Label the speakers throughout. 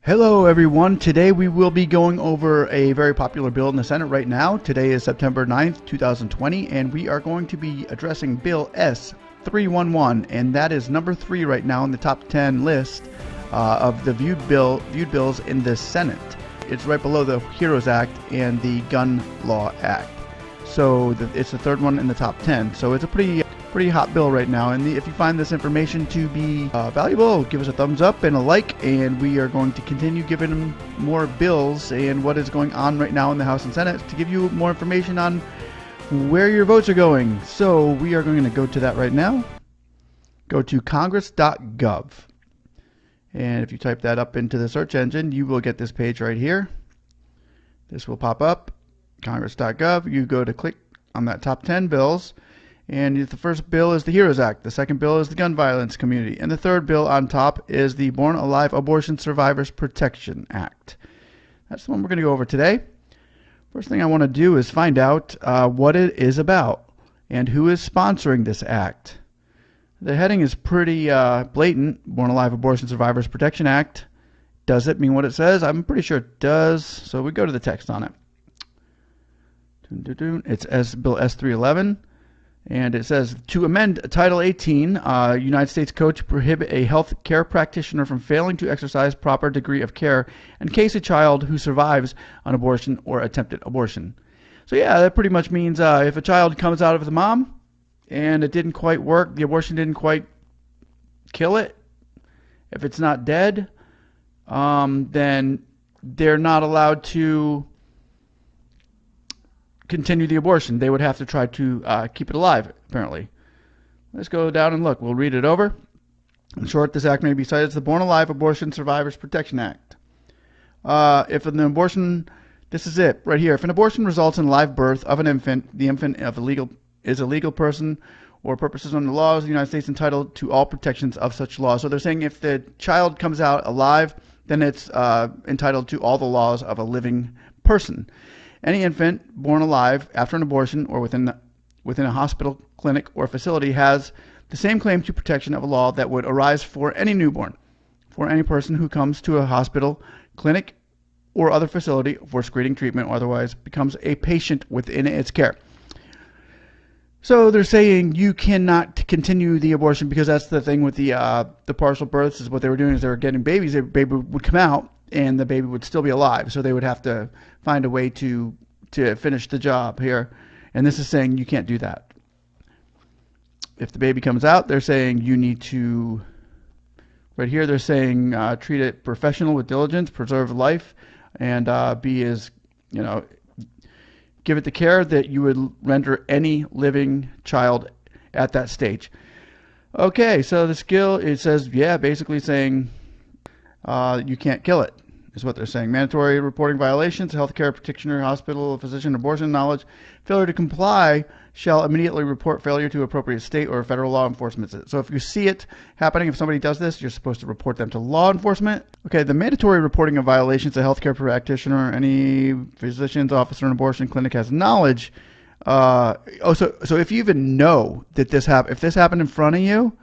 Speaker 1: Hello everyone, today we will be going over a very popular bill in the Senate right now. Today is September 9th, 2020, and we are going to be addressing Bill S-311, and that is number 3 right now in the top 10 list of the viewed bills in the Senate. It's right below the HEROES Act and the Gun Law Act. So it's the third one in the top 10. So it's a pretty hot bill right now, and if you find this information to be valuable, give us a thumbs up and a like, and we are going to continue giving them more bills and what is going on right now in the House and Senate to give you more information on where your votes are going. So we are going to go to that right now. Go to congress.gov, and if you type that up into the search engine, you will get this page right here. This will pop up, congress.gov. You go to click on that top 10 bills. And the first bill is the HEROES Act, the second bill is the Gun Violence Community, and the third bill on top is the Born Alive Abortion Survivors Protection Act. That's the one we're going to go over today. First thing I want to do is find out what it is about and who is sponsoring this act. The heading is pretty blatant, Born Alive Abortion Survivors Protection Act. Does it mean what it says? I'm pretty sure it does, so we go to the text on it. It's Bill S-311. And it says, to amend Title 18, United States Code to prohibit a health care practitioner from failing to exercise proper degree of care in case a child who survives an abortion or attempted abortion. So yeah, that pretty much means if a child comes out of the mom and it didn't quite work, the abortion didn't quite kill it, if it's not dead, then they're not allowed to continue the abortion. They would have to try to keep it alive, apparently. Let's go down and look. We'll read it over. In short, this act may be cited as the Born Alive Abortion Survivors Protection Act. If an abortion, this is it right here. If an abortion results in live birth of an infant, the infant is a legal person or purposes under the laws of the United States entitled to all protections of such laws. So they're saying if the child comes out alive, then it's entitled to all the laws of a living person. Any infant born alive after an abortion or within a hospital, clinic, or facility has the same claim to protection of a law that would arise for any newborn, for any person who comes to a hospital, clinic, or other facility for screening, treatment, or otherwise becomes a patient within its care. So they're saying you cannot continue the abortion because that's the thing with the partial births is what they were doing is they were getting babies. The baby would come out and the baby would still be alive. So they would have to find a way to finish the job here. And this is saying you can't do that. If the baby comes out, they're saying you need to, right here, they're saying treat it professional with diligence, preserve life, and be as, give it the care that you would render any living child at that stage. Okay, so the skill, it says, yeah, basically saying you can't kill it, is what they're saying. Mandatory reporting violations, healthcare practitioner, hospital, physician, abortion knowledge. Failure to comply shall immediately report failure to appropriate state or federal law enforcement. So if you see it happening, if somebody does this, you're supposed to report them to law enforcement. Okay, the mandatory reporting of violations, a healthcare practitioner, any physician's officer in abortion clinic has knowledge. So if you even know that if this happened in front of you,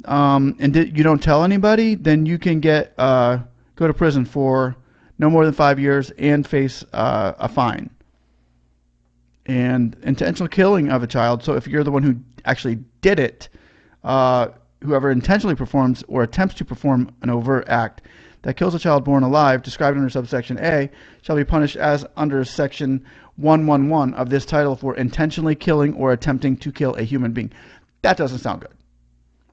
Speaker 1: and you don't tell anybody, then you can go to prison for no more than 5 years and face a fine. And intentional killing of a child, so if you're the one who actually did it, whoever intentionally performs or attempts to perform an overt act that kills a child born alive, described under subsection A, shall be punished as under section 111 of this title for intentionally killing or attempting to kill a human being. That doesn't sound good.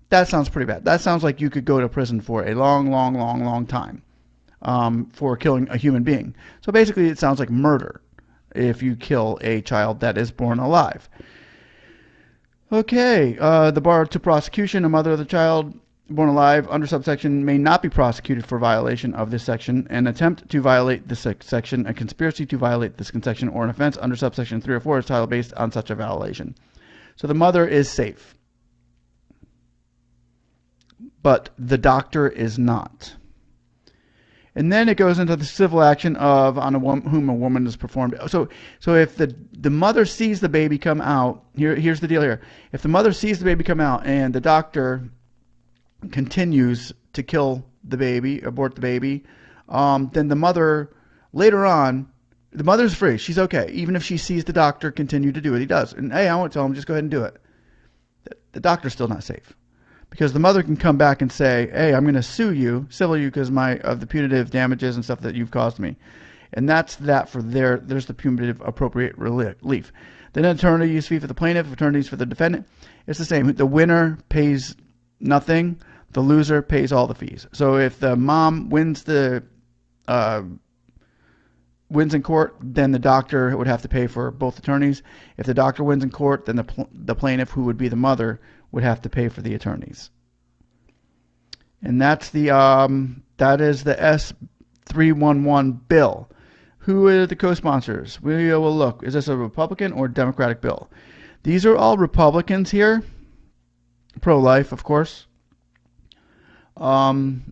Speaker 1: That sounds pretty bad. That sounds like you could go to prison for a long time for killing a human being. So basically it sounds like murder if you kill a child that is born alive. Okay, the bar to prosecution, a mother of the child born alive under subsection may not be prosecuted for violation of this section. An attempt to violate this section, a conspiracy to violate this section, or an offense under subsection 3 or 4 is title based on such a violation. So the mother is safe, but the doctor is not. And then it goes into the civil action of on whom a woman is performed. So if the mother sees the baby come out, here's the deal here. If the mother sees the baby come out and the doctor continues to kill the baby, abort the baby, then the mother, later on, the mother's free. She's okay. Even if she sees the doctor continue to do what he does. And hey, I won't tell him, just go ahead and do it. The doctor's still not safe. Because the mother can come back and say, hey, I'm going to sue you, civil you, because of the punitive damages and stuff that you've caused me. And that's that for there's the punitive appropriate relief. Then attorney's fee for the plaintiff, attorneys for the defendant. It's the same. The winner pays nothing. The loser pays all the fees. So if the mom wins wins in court, then the doctor would have to pay for both attorneys. If the doctor wins in court, then the plaintiff, who would be the mother, would have to pay for the attorneys. And that's that is the S311 bill. Who are the co-sponsors? We will look. Is this a Republican or Democratic bill? These are all Republicans here. Pro-life, of course. And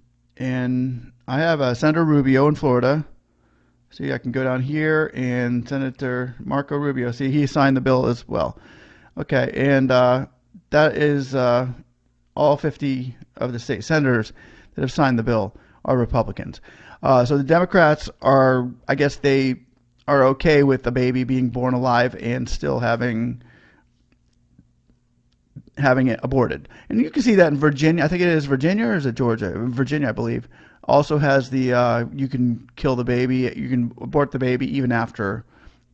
Speaker 1: I have Senator Rubio in Florida. See, I can go down here, and Senator Marco Rubio. See, he signed the bill as well. Okay, and that is all 50 of the state senators that have signed the bill are Republicans. So the Democrats are, I guess they are okay with the baby being born alive and still having it aborted. And you can see that in Virginia. I think it is Virginia, or is it Georgia? Virginia, I believe, also has the you can kill the baby, you can abort the baby even after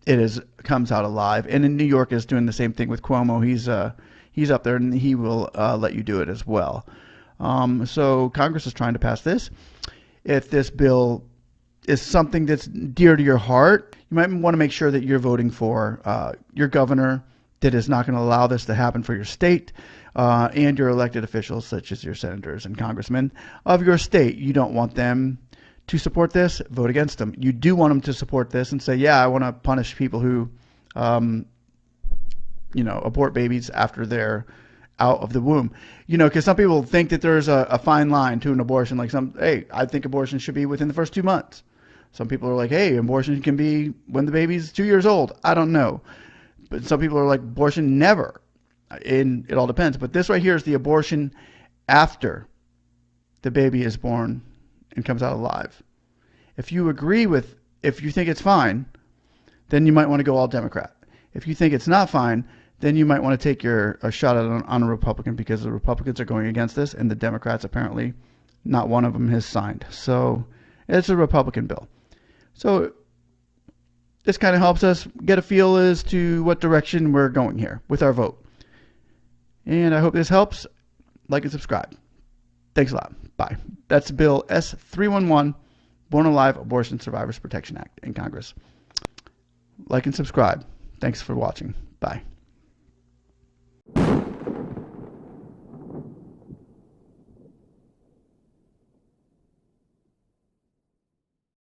Speaker 1: it comes out alive. And in New York is doing the same thing with Cuomo. He's up there, and he will let you do it as well. So Congress is trying to pass this. If this bill is something that's dear to your heart, you might want to make sure that you're voting for your governor that is not going to allow this to happen for your state, and your elected officials, such as your senators and congressmen of your state. You don't want them to support this. Vote against them. You do want them to support this and say, yeah, I want to punish people who abort babies after they're out of the womb. Because some people think that there's a fine line to an abortion. Like hey, I think abortion should be within the first 2 months. Some people are like, hey, abortion can be when the baby's 2 years old. I don't know. But some people are like, abortion never. And it all depends. But this right here is the abortion after the baby is born and comes out alive. If you think it's fine, then you might want to go all Democrat. If you think it's not fine, then you might want to take a shot on a Republican, because the Republicans are going against this, and the Democrats, apparently not one of them has signed. So it's a Republican bill. So this kind of helps us get a feel as to what direction we're going here with our vote. And I hope this helps. Like and subscribe. Thanks a lot. Bye. That's Bill S311, Born Alive Abortion Survivors Protection Act in Congress. Like and subscribe. Thanks for watching. Bye.